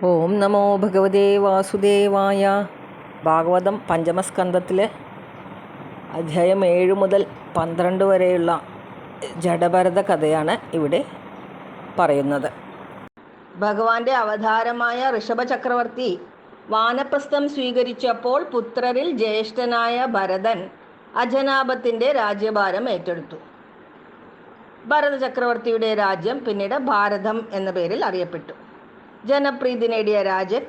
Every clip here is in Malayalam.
ഓം നമോ ഭഗവതേ വാസുദേവായ. ഭാഗവതം പഞ്ചമസ്കന്ധത്തിലെ അധ്യായം 7 മുതൽ 12 വരെയുള്ള ജഡഭരത കഥയാണ് ഇവിടെ പറയുന്നത്. ഭഗവാന്റെ അവതാരമായ ഋഷഭ ചക്രവർത്തി വാനപ്രസ്ഥം സ്വീകരിച്ചപ്പോൾ പുത്രരിൽ ജ്യേഷ്ഠനായ ഭരതൻ അജനാഭത്തിൻ്റെ രാജ്യഭാരം ഏറ്റെടുത്തു. ഭരത ചക്രവർത്തിയുടെ രാജ്യം പിന്നീട് ഭാരതം എന്ന പേരിൽ അറിയപ്പെട്ടു. ജനപ്രീതി നേടിയ രാജൻ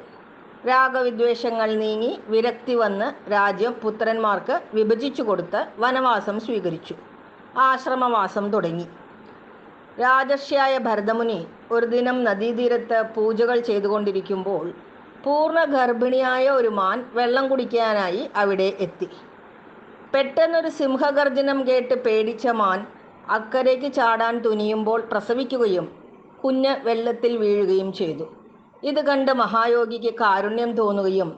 രാഗവിദ്വേഷങ്ങൾ നീങ്ങി വിരക്തി വന്ന് രാജ്യം പുത്രന്മാർക്ക് വിഭജിച്ചു കൊടുത്ത് വനവാസം സ്വീകരിച്ചു. ആശ്രമവാസം തുടങ്ങി. രാജർഷിയായ ഭരതമുനി ഒരു ദിനം നദീതീരത്ത് പൂജകൾ ചെയ്തുകൊണ്ടിരിക്കുമ്പോൾ പൂർണ്ണ ഗർഭിണിയായ ഒരു മാൻ വെള്ളം കുടിക്കാനായി അവിടെ എത്തി. പെട്ടെന്നൊരു സിംഹഗർജനം കേട്ട് പേടിച്ച മാൻ അക്കരയ്ക്ക് ചാടാൻ തുനിയുമ്പോൾ പ്രസവിക്കുകയും കുഞ്ഞ് വെള്ളത്തിൽ വീഴുകയും ചെയ്തു. ഇത് കണ്ട് മഹായോഗിക്ക് കാരുണ്യം തോന്നുകയും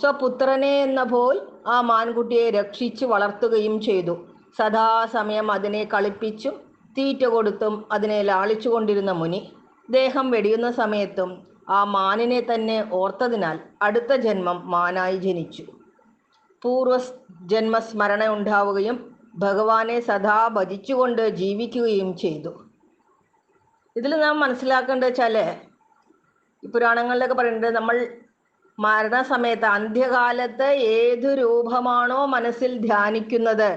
സ്വപുത്രനെ എന്ന പോൽ ആ മാൻകുട്ടിയെ രക്ഷിച്ചു വളർത്തുകയും ചെയ്തു. സദാസമയം അതിനെ കളിപ്പിച്ചും തീറ്റ കൊടുത്തും അതിനെ ലാളിച്ചുകൊണ്ടിരുന്ന മുനി ദേഹം വെടിയുന്ന സമയത്തും ആ മാനിനെ തന്നെ ഓർത്തതിനാൽ അടുത്ത ജന്മം മാനായി ജനിച്ചു. പൂർവ്വജന്മസ്മരണ ഉണ്ടാവുകയും ഭഗവാനെ സദാ ഭജിച്ചുകൊണ്ട് ജീവിക്കുകയും ചെയ്തു. ഇതിൽ നാം മനസ്സിലാക്കേണ്ടത് വെച്ചാൽ, ഈ പുരാണങ്ങളിലൊക്കെ പറയുന്നത്, നമ്മൾ മരണസമയത്ത് അന്ത്യകാലത്ത് ഏതു രൂപമാണോ മനസ്സിൽ ധ്യാനിക്കുന്നത്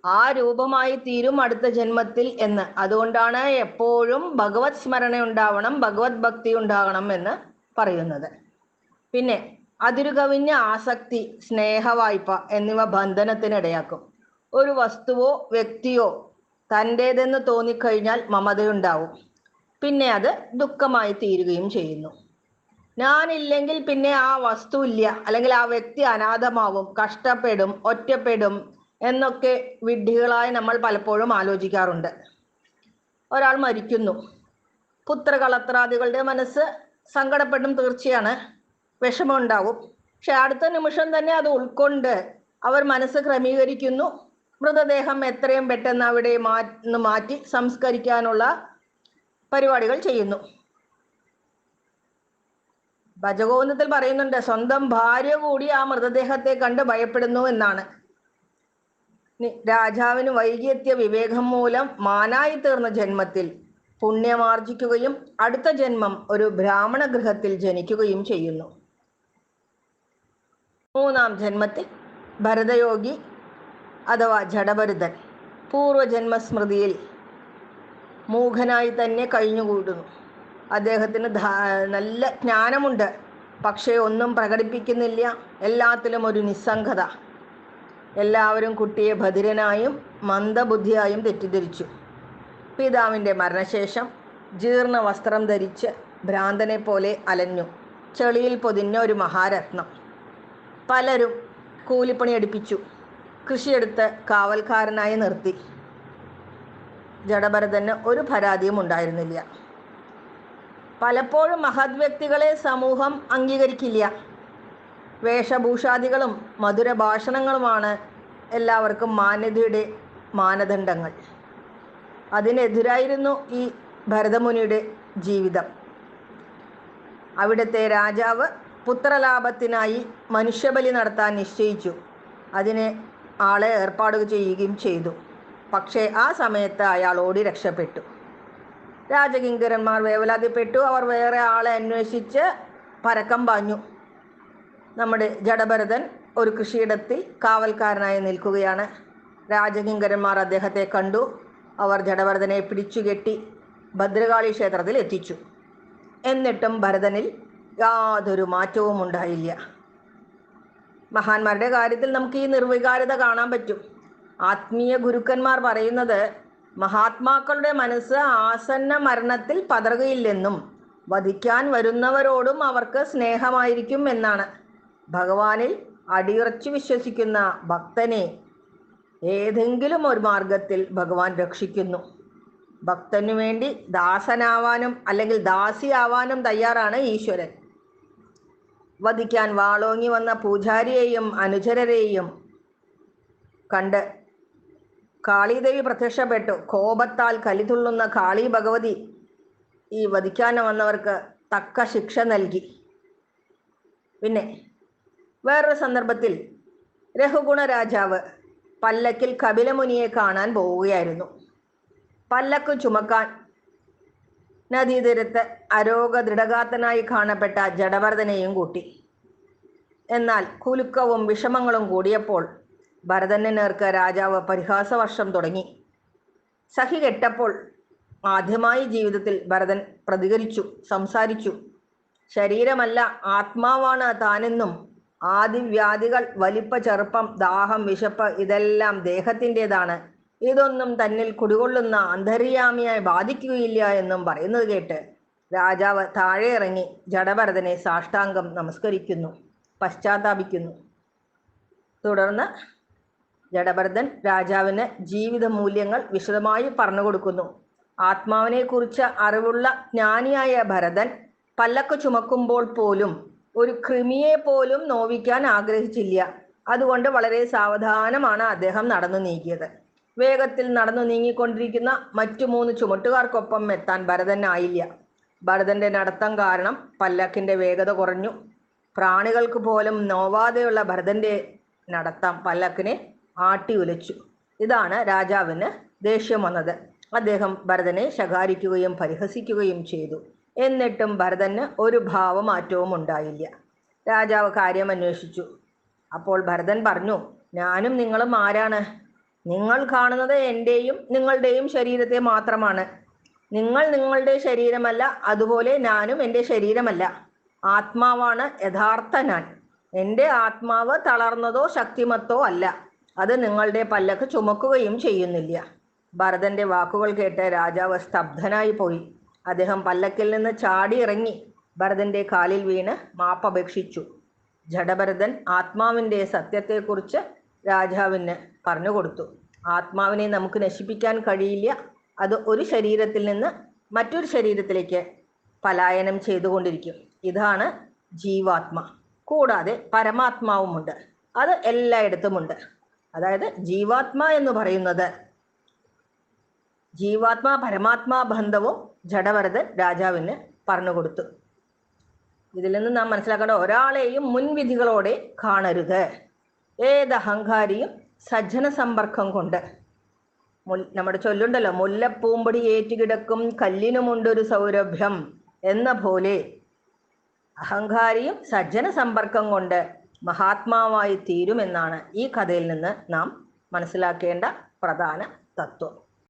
ആ രൂപമായി തീരും അടുത്ത ജന്മത്തിൽ എന്ന്. അതുകൊണ്ടാണ് എപ്പോഴും ഭഗവത് സ്മരണ ഉണ്ടാവണം, ഭഗവത് ഭക്തി ഉണ്ടാകണം എന്ന് പറയുന്നത്. പിന്നെ അതിരുകവിഞ്ഞ ആസക്തി, സ്നേഹവായ്പ എന്നിവ ബന്ധനത്തിനിടയാക്കും. ഒരു വസ്തുവോ വ്യക്തിയോ തൻ്റേതെന്ന് തോന്നിക്കഴിഞ്ഞാൽ മമതയുണ്ടാവും. പിന്നെ അത് ദുഃഖമായി തീരുകയും ചെയ്യുന്നു. ഞാനില്ലെങ്കിൽ പിന്നെ ആ വസ്തു ഇല്ല, അല്ലെങ്കിൽ ആ വ്യക്തി അനാഥമാവും, കഷ്ടപ്പെടും, ഒറ്റപ്പെടും എന്നൊക്കെ വിഡ്ഢികളായി നമ്മൾ പലപ്പോഴും ആലോചിക്കാറുണ്ട്. ഒരാൾ മരിക്കുന്നു, പുത്രകളത്രാദികളുടെ മനസ്സ് സങ്കടപ്പെടും, തീർച്ചയാണ്, വിഷമമുണ്ടാവും. പക്ഷെ അടുത്ത നിമിഷം തന്നെ അത് ഉൾക്കൊണ്ട് അവർ മനസ്സ് ക്രമീകരിക്കുന്നു. മൃതദേഹം എത്രയും പെട്ടെന്ന് അവിടെ മാറ്റി സംസ്കരിക്കാനുള്ള പരിപാടികൾ ചെയ്യുന്നു. ഭജഗോവിന്ദത്തിൽ പറയുന്നുണ്ട്, സ്വന്തം ഭാര്യ കൂടി ആ മൃതദേഹത്തെ കണ്ട് ഭയപ്പെടുന്നു എന്നാണ്. രാജാവിന് വൈകിയെത്തിയ വിവേകം മൂലം മാനായി തീർന്ന ജന്മത്തിൽ പുണ്യമാർജിക്കുകയും അടുത്ത ജന്മം ഒരു ബ്രാഹ്മണ ഗൃഹത്തിൽ ജനിക്കുകയും ചെയ്യുന്നു. 3-ാം ജന്മത്തിൽ ഭരതയോഗി അഥവാ ജഡഭരതൻ പൂർവജന്മസ്മൃതിയിൽ മൂഢനായി തന്നെ കഴിഞ്ഞുകൂടുന്നു. അദ്ദേഹത്തിന് നല്ല ജ്ഞാനമുണ്ട്, പക്ഷേ ഒന്നും പ്രകടിപ്പിക്കുന്നില്ല. എല്ലാത്തിലും ഒരു നിസ്സംഗത. എല്ലാവരും കുട്ടിയെ ബധിരനായും മന്ദബുദ്ധിയായും തെറ്റിദ്ധരിച്ചു. പിതാവിൻ്റെ മരണശേഷം ജീർണ വസ്ത്രം ധരിച്ച് ഭ്രാന്തനെ പോലെ അലഞ്ഞു. ചെളിയിൽ പൊതിഞ്ഞ ഒരു മഹാരത്നം. പലരും കൂലിപ്പണി എടുപ്പിച്ചു. കൃഷിയെടുത്ത് കാവൽക്കാരനായി നിർത്തി. ജഡഭരതന് ഒരു പരാതിയും ഉണ്ടായിരുന്നില്ല. പലപ്പോഴും മഹത് വ്യക്തികളെ സമൂഹം അംഗീകരിക്കില്ല. വേഷഭൂഷാദികളും മധുരഭാഷണങ്ങളുമാണ് എല്ലാവർക്കും മാന്യതയുടെ മാനദണ്ഡങ്ങൾ. അതിനെതിരായിരുന്നു ഈ ഭരതമുനിയുടെ ജീവിതം. അവിടുത്തെ രാജാവ് പുത്രലാഭത്തിനായി മനുഷ്യബലി നടത്താൻ നിശ്ചയിച്ചു. അതിന് ആളെ ഏർപ്പാട് ചെയ്യുകയും ചെയ്തു. പക്ഷേ ആ സമയത്ത് അയാൾ ഓടി രക്ഷപ്പെട്ടു. രാജകിങ്കരന്മാർ വേവലാതിപ്പെട്ടു. അവർ വേറെ ആളെ അന്വേഷിച്ച് പരക്കം പാഞ്ഞു. നമ്മുടെ ജഡഭരതൻ ഒരു കൃഷിയിടത്തിൽ കാവൽക്കാരനായി നിൽക്കുകയാണ്. രാജകിങ്കരന്മാർ അദ്ദേഹത്തെ കണ്ടു. അവർ ജഡഭരതനെ പിടിച്ചുകെട്ടി ഭദ്രകാളി ക്ഷേത്രത്തിൽ എത്തിച്ചു. എന്നിട്ടും ഭരതനിൽ യാതൊരു മാറ്റവും ഉണ്ടായില്ല. മഹാന്മാരുടെ കാര്യത്തിൽ നമുക്ക് ഈ നിർവികാരത കാണാൻ പറ്റും. ആത്മീയ ഗുരുക്കന്മാർ പറയുന്നത്, മഹാത്മാക്കളുടെ മനസ്സ് ആസന്ന മരണത്തിൽ പതറുകയില്ലെന്നും വധിക്കാൻ വരുന്നവരോടും അവർക്ക് സ്നേഹമായിരിക്കും എന്നാണ്. ഭഗവാനിൽ അടിയുറച്ചു വിശ്വസിക്കുന്ന ഭക്തനെ ഏതെങ്കിലും ഒരു മാർഗത്തിൽ ഭഗവാൻ രക്ഷിക്കുന്നു. ഭക്തനു വേണ്ടി ദാസനാവാനും അല്ലെങ്കിൽ ദാസിയാവാനും തയ്യാറാണ് ഈശ്വരൻ. വധിക്കാൻ വാളോങ്ങി വന്ന പൂജാരിയെയും അനുചരരെയും കണ്ട് കാളീദേവി പ്രത്യക്ഷപ്പെട്ടു. കോപത്താൽ കലിതുള്ളുന്ന കാളി ഭഗവതി ഈ വധിക്കാൻ വന്നവർക്ക് തക്ക ശിക്ഷ നൽകി. പിന്നെ വേറൊരു സന്ദർഭത്തിൽ രഘുഗുണ രാജാവ് പല്ലക്കിൽ കപിലമുനിയെ കാണാൻ പോവുകയായിരുന്നു. പല്ലക്ക് ചുമക്കാൻ നദീതീരത്ത് അരോഗ ദൃഢഗാത്രനായി കാണപ്പെട്ട ജഡഭരതനെയും കൂട്ടി. എന്നാൽ കുലുക്കവും വിഷമങ്ങളും കൂടിയപ്പോൾ ഭരതന് നേർക്ക് രാജാവ് പരിഹാസവർഷം തുടങ്ങി. സഹി കെട്ടപ്പോൾ ആദ്യമായി ജീവിതത്തിൽ ഭരതൻ പ്രതികരിച്ചു, സംസാരിച്ചു. ശരീരമല്ല ആത്മാവാണ് താനെന്നും ആദിവ്യാധികൾ, വലിപ്പ, ചെറുപ്പം, ദാഹം, വിശപ്പ് ഇതെല്ലാം ദേഹത്തിൻ്റെതാണ്, ഇതൊന്നും തന്നിൽ കുടികൊള്ളുന്ന അന്തര്യാമിയായി ബാധിക്കുകയില്ല എന്നും പറയുന്നത് കേട്ട് രാജാവ് താഴെ ഇറങ്ങി ജഡഭരതനെ സാഷ്ടാംഗം നമസ്കരിക്കുന്നു, പശ്ചാത്താപിക്കുന്നു. തുടർന്ന് ജഡഭരതൻ രാജാവിന് ജീവിത മൂല്യങ്ങൾ വിശദമായി പറഞ്ഞു കൊടുക്കുന്നു. ആത്മാവിനെക്കുറിച്ച് അറിവുള്ള ജ്ഞാനിയായ ഭരതൻ പല്ലക്ക് ചുമക്കുമ്പോൾ പോലും ഒരു കൃമിയെ പോലും നോവിക്കാൻ ആഗ്രഹിച്ചില്ല. അതുകൊണ്ട് വളരെ സാവധാനമാണ് അദ്ദേഹം നടന്നു നീങ്ങിയത്. വേഗത്തിൽ നടന്നു നീങ്ങിക്കൊണ്ടിരിക്കുന്ന മറ്റു 3 ചുമട്ടുകാർക്കൊപ്പം എത്താൻ ഭരതനായില്ല. ഭരതന്റെ നടത്തം കാരണം പല്ലക്കിന്റെ വേഗത കുറഞ്ഞു. പ്രാണികൾക്ക് പോലും നോവാതെയുള്ള ഭരതന്റെ നടത്തം പല്ലക്കിനെ ആട്ടി ഉലച്ചു. ഇതാണ് രാജാവിന് ദേഷ്യം വന്നത്. അദ്ദേഹം ഭരതനെ ശകാരിക്കുകയും പരിഹസിക്കുകയും ചെയ്തു. എന്നിട്ടും ഭരതന് ഒരു ഭാവമാറ്റവും ഉണ്ടായില്ല. രാജാവ് കാര്യം അന്വേഷിച്ചു. അപ്പോൾ ഭരതൻ പറഞ്ഞു, ഞാനും നിങ്ങളും ആരാണ്? നിങ്ങൾ കാണുന്നത് എൻ്റെയും നിങ്ങളുടെയും ശരീരത്തെ മാത്രമാണ്. നിങ്ങൾ നിങ്ങളുടെ ശരീരമല്ല, അതുപോലെ ഞാനും എൻ്റെ ശരീരമല്ല. ആത്മാവാണ് യഥാർത്ഥ ഞാൻ. എൻ്റെ ആത്മാവ് തളർന്നതോ ശക്തിമത്തോ അല്ല. അത് നിങ്ങളുടെ പല്ലക്ക് ചുമക്കുകയും ചെയ്യുന്നില്ല. ഭരതന്റെ വാക്കുകൾ കേട്ട് രാജാവ് സ്തബ്ധനായി പോയി. അദ്ദേഹം പല്ലക്കിൽ നിന്ന് ചാടി ഇറങ്ങി ഭരതന്റെ കാലിൽ വീണ് മാപ്പപേക്ഷിച്ചു. ജഡഭരതൻ ആത്മാവിൻ്റെ സത്യത്തെക്കുറിച്ച് രാജാവിന് പറഞ്ഞുകൊടുത്തു. ആത്മാവിനെ നമുക്ക് നശിപ്പിക്കാൻ കഴിയില്ല. അത് ഒരു ശരീരത്തിൽ നിന്ന് മറ്റൊരു ശരീരത്തിലേക്ക് പലായനം ചെയ്തുകൊണ്ടിരിക്കും. ഇതാണ് ജീവാത്മ. കൂടാതെ പരമാത്മാവുമുണ്ട്. അത് എല്ലായിടത്തുമുണ്ട്. അതായത് ജീവാത്മ എന്ന് പറയുന്നത് ജീവാത്മാ പരമാത്മാ ബന്ധവും ജഡഭരതൻ രാജാവിന് പറഞ്ഞുകൊടുത്തു. ഇതിൽ നിന്ന് നാം മനസ്സിലാക്കേണ്ട, ഒരാളെയും മുൻവിധികളോടെ കാണരുത്. ഏതഹങ്കാരിയും സജ്ജന സമ്പർക്കം കൊണ്ട്, നമ്മുടെ ചൊല്ലുണ്ടല്ലോ, മുല്ലപ്പൂമ്പൊടി ഏറ്റുകിടക്കും കല്ലിനുമുണ്ടൊരു സൗരഭ്യം എന്ന പോലെ അഹങ്കാരിയും സജ്ജന സമ്പർക്കം കൊണ്ട് മഹാത്മാവായി തീരുമെന്നാണ് ഈ കഥയിൽ നിന്ന് നാം മനസ്സിലാക്കേണ്ട പ്രധാന തത്വം.